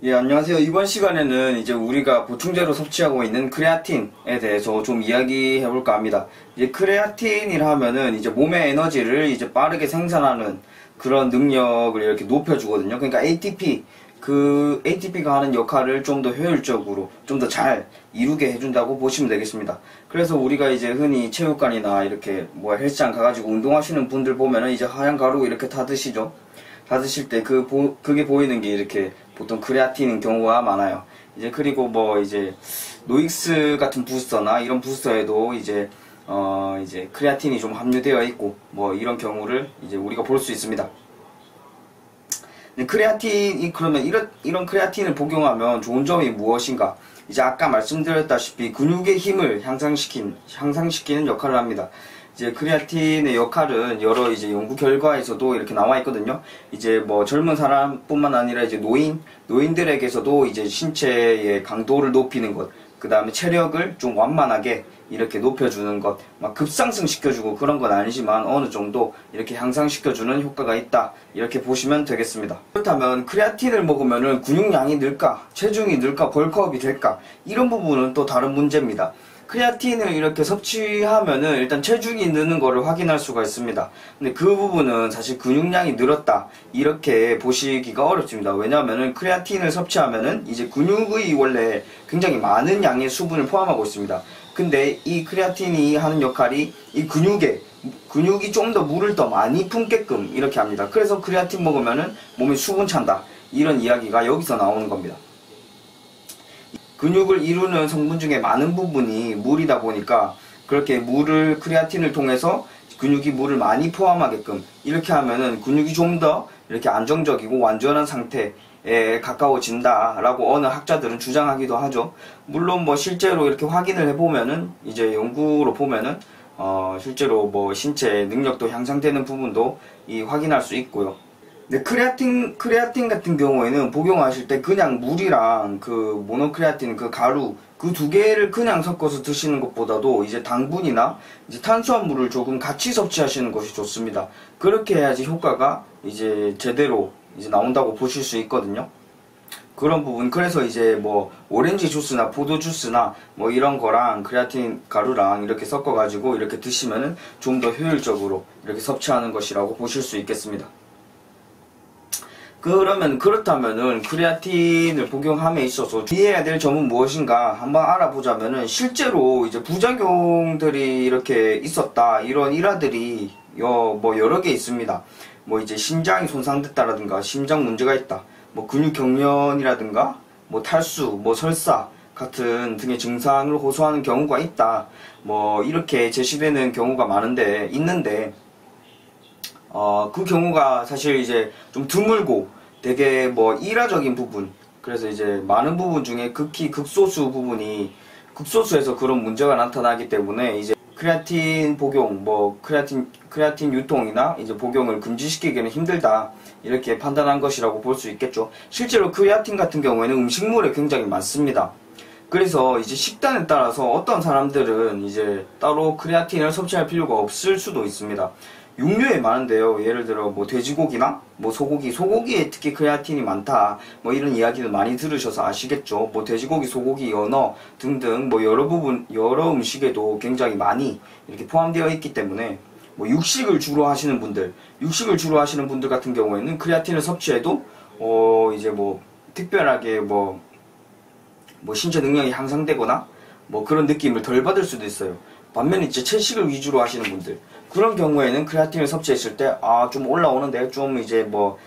예, 안녕하세요. 이번 시간에는 이제 우리가 보충제로 섭취하고 있는 크레아틴에 대해서 좀 이야기해 볼까 합니다. 이제 크레아틴이라 하면은 이제 몸의 에너지를 이제 빠르게 생산하는 그런 능력을 이렇게 높여주거든요. 그러니까 ATP가 하는 역할을 좀 더 효율적으로, 좀 더 잘 이루게 해준다고 보시면 되겠습니다. 그래서 우리가 이제 흔히 체육관이나 이렇게 뭐 헬스장 가가지고 운동하시는 분들 보면은 이제 하얀 가루 이렇게 다 드시죠. 다 드실 때 그게 보이는 게 이렇게 보통 크레아틴인 경우가 많아요. 이제 그리고 뭐 이제 노익스 같은 부스터나 이런 부스터에도 이제 크레아틴이 좀 함유되어 있고 뭐 이런 경우를 이제 우리가 볼 수 있습니다. 크레아틴이 그러면 이런 크레아틴을 복용하면 좋은 점이 무엇인가? 이제 아까 말씀드렸다시피 근육의 힘을 향상시키는 역할을 합니다. 이제 크레아틴의 역할은 여러 이제 연구 결과에서도 이렇게 나와 있거든요. 이제 뭐 젊은 사람뿐만 아니라 이제 노인들에게서도 이제 신체의 강도를 높이는 것, 그 다음에 체력을 좀 완만하게 이렇게 높여주는 것, 막 급상승 시켜주고 그런 건 아니지만 어느 정도 이렇게 향상시켜주는 효과가 있다, 이렇게 보시면 되겠습니다. 그렇다면 크레아틴을 먹으면은 근육량이 늘까, 체중이 늘까, 벌크업이 될까, 이런 부분은 또 다른 문제입니다. 크레아틴을 이렇게 섭취하면은 일단 체중이 느는 거를 확인할 수가 있습니다. 근데 그 부분은 사실 근육량이 늘었다, 이렇게 보시기가 어렵습니다. 왜냐하면은 크레아틴을 섭취하면은 이제 근육의 원래 굉장히 많은 양의 수분을 포함하고 있습니다. 근데 이 크레아틴이 하는 역할이 이 근육이 좀 더 물을 더 많이 품게끔 이렇게 합니다. 그래서 크레아틴 먹으면은 몸에 수분 찬다, 이런 이야기가 여기서 나오는 겁니다. 근육을 이루는 성분 중에 많은 부분이 물이다 보니까 그렇게 크레아틴을 통해서 근육이 물을 많이 포함하게끔 이렇게 하면은 근육이 좀 더 이렇게 안정적이고 완전한 상태에 가까워진다라고 어느 학자들은 주장하기도 하죠. 물론 뭐 실제로 이렇게 확인을 해보면은 이제 연구로 보면은 실제로 뭐 신체 능력도 향상되는 부분도 확인할 수 있고요. 네, 크레아틴 같은 경우에는 복용하실 때 그냥 물이랑 그 모노크레아틴 그 가루 그 두 개를 그냥 섞어서 드시는 것보다도 이제 당분이나 이제 탄수화물을 조금 같이 섭취하시는 것이 좋습니다. 그렇게 해야지 효과가 이제 제대로 이제 나온다고 보실 수 있거든요. 그런 부분, 그래서 이제 뭐 오렌지 주스나 포도 주스나 뭐 이런 거랑 크레아틴 가루랑 이렇게 섞어 가지고 이렇게 드시면은 좀 더 효율적으로 이렇게 섭취하는 것이라고 보실 수 있겠습니다. 그렇다면은 크레아틴을 복용함에 있어서 주의해야 될 점은 무엇인가 한번 알아보자면은, 실제로 이제 부작용들이 이렇게 있었다, 이런 일화들이 뭐 여러 개 있습니다. 뭐 이제 심장이 손상됐다라든가 심장 문제가 있다, 뭐 근육 경련이라든가 뭐 탈수, 뭐 설사 같은 등의 증상을 호소하는 경우가 있다, 뭐 이렇게 제시되는 경우가 있는데 그 경우가 사실 이제 좀 드물고 되게 뭐 일화적인 부분, 그래서 이제 많은 부분 중에 극히 극소수에서 그런 문제가 나타나기 때문에 이제 크레아틴 복용, 뭐 크레아틴 유통이나 이제 복용을 금지시키기는 힘들다, 이렇게 판단한 것이라고 볼 수 있겠죠. 실제로 크레아틴 같은 경우에는 음식물에 굉장히 많습니다. 그래서 이제 식단에 따라서 어떤 사람들은 이제 따로 크레아틴을 섭취할 필요가 없을 수도 있습니다. 육류에 많은데요. 예를 들어 뭐 돼지고기나 뭐 소고기에 특히 크레아틴이 많다, 뭐 이런 이야기를 많이 들으셔서 아시겠죠. 뭐 돼지고기, 소고기, 연어 등등 뭐 여러 음식에도 굉장히 많이 이렇게 포함되어 있기 때문에 뭐 육식을 주로 하시는 분들 같은 경우에는 크레아틴을 섭취해도 이제 뭐 특별하게 뭐 신체 능력이 향상되거나 뭐 그런 느낌을 덜 받을 수도 있어요. 반면에 이제 채식을 위주로 하시는 분들, 그런 경우에는 크레아틴을 섭취했을 때 좀 올라오는데, 좀 이제 뭐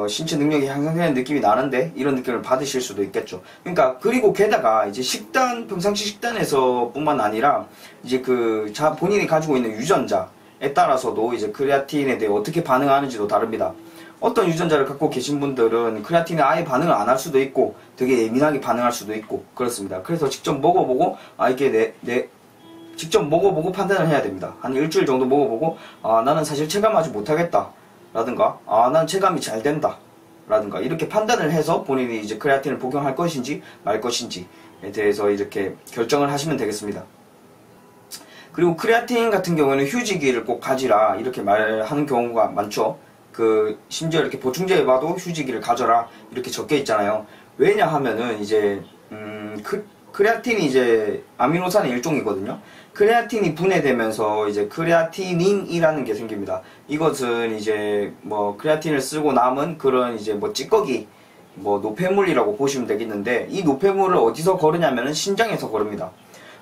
신체 능력이 향상되는 느낌이 나는데, 이런 느낌을 받으실 수도 있겠죠. 그러니까 그리고 게다가 이제 평상시 식단에서 뿐만 아니라 이제 본인이 가지고 있는 유전자에 따라서도 이제 크레아틴에 대해 어떻게 반응하는지도 다릅니다. 어떤 유전자를 갖고 계신 분들은 크레아틴에 아예 반응을 안 할 수도 있고 되게 예민하게 반응할 수도 있고 그렇습니다. 그래서 직접 먹어보고 직접 먹어보고 판단을 해야 됩니다. 한 일주일 정도 먹어보고 나는 사실 체감하지 못하겠다 라든가 난 체감이 잘 된다 라든가 이렇게 판단을 해서 본인이 이제 크레아틴을 복용할 것인지 말 것인지에 대해서 이렇게 결정을 하시면 되겠습니다. 그리고 크레아틴 같은 경우에는 휴지기를 꼭 가지라, 이렇게 말하는 경우가 많죠. 심지어 이렇게 보충제에 봐도 휴지기를 가져라 이렇게 적혀 있잖아요. 왜냐 하면은 이제 크레아틴이 이제 아미노산의 일종이거든요. 크레아틴이 분해되면서 이제 크레아티닌이라는 게 생깁니다. 이것은 이제 뭐 크레아틴을 쓰고 남은 그런 이제 뭐 찌꺼기, 뭐 노폐물이라고 보시면 되겠는데, 이 노폐물을 어디서 거르냐면은 신장에서 거릅니다.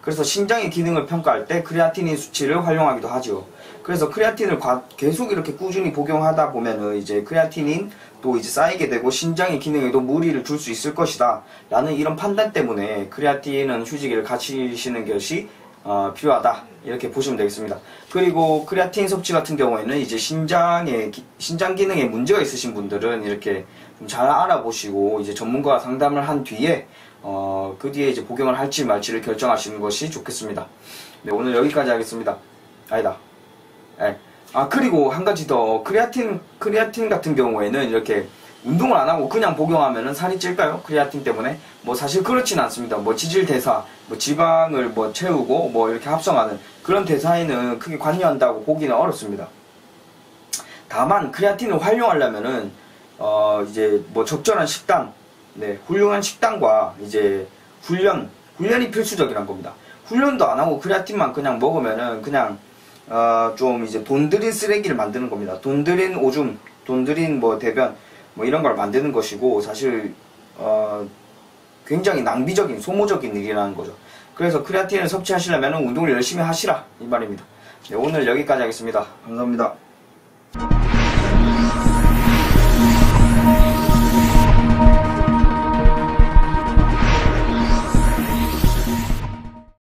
그래서 신장의 기능을 평가할 때 크레아티닌 수치를 활용하기도 하죠. 그래서 크레아틴을 계속 이렇게 꾸준히 복용하다 보면은 이제 크레아틴인 또 이제 쌓이게 되고 신장의 기능에도 무리를 줄 수 있을 것이다 라는 이런 판단 때문에 크레아틴은 휴지기를 갖추시는 것이 필요하다 이렇게 보시면 되겠습니다. 그리고 크레아틴 섭취 같은 경우에는 이제 신장 기능에 문제가 있으신 분들은 이렇게 좀 잘 알아보시고 이제 전문가와 상담을 한 뒤에 그 뒤에 이제 복용을 할지 말지를 결정하시는 것이 좋겠습니다. 네, 오늘 여기까지 하겠습니다. 아니다. 네. 그리고 한 가지 더, 크레아틴 같은 경우에는 이렇게 운동을 안 하고 그냥 복용하면은 살이 찔까요? 크레아틴 때문에? 뭐 사실 그렇진 않습니다. 뭐 지질 대사, 뭐 지방을 뭐 채우고 뭐 이렇게 합성하는 그런 대사에는 크게 관여한다고 보기는 어렵습니다. 다만 크레아틴을 활용하려면은 이제 뭐 적절한 식단, 네, 훌륭한 식단과 이제 훈련이 필수적이란 겁니다. 훈련도 안 하고 크레아틴만 그냥 먹으면은 그냥 좀 이제 돈 들인 쓰레기를 만드는 겁니다. 돈 들인 오줌, 돈 들인 뭐 대변, 뭐 이런 걸 만드는 것이고, 사실 굉장히 낭비적인, 소모적인 일이라는 거죠. 그래서 크레아틴을 섭취하시려면 운동을 열심히 하시라 이 말입니다. 네, 오늘 여기까지 하겠습니다. 감사합니다.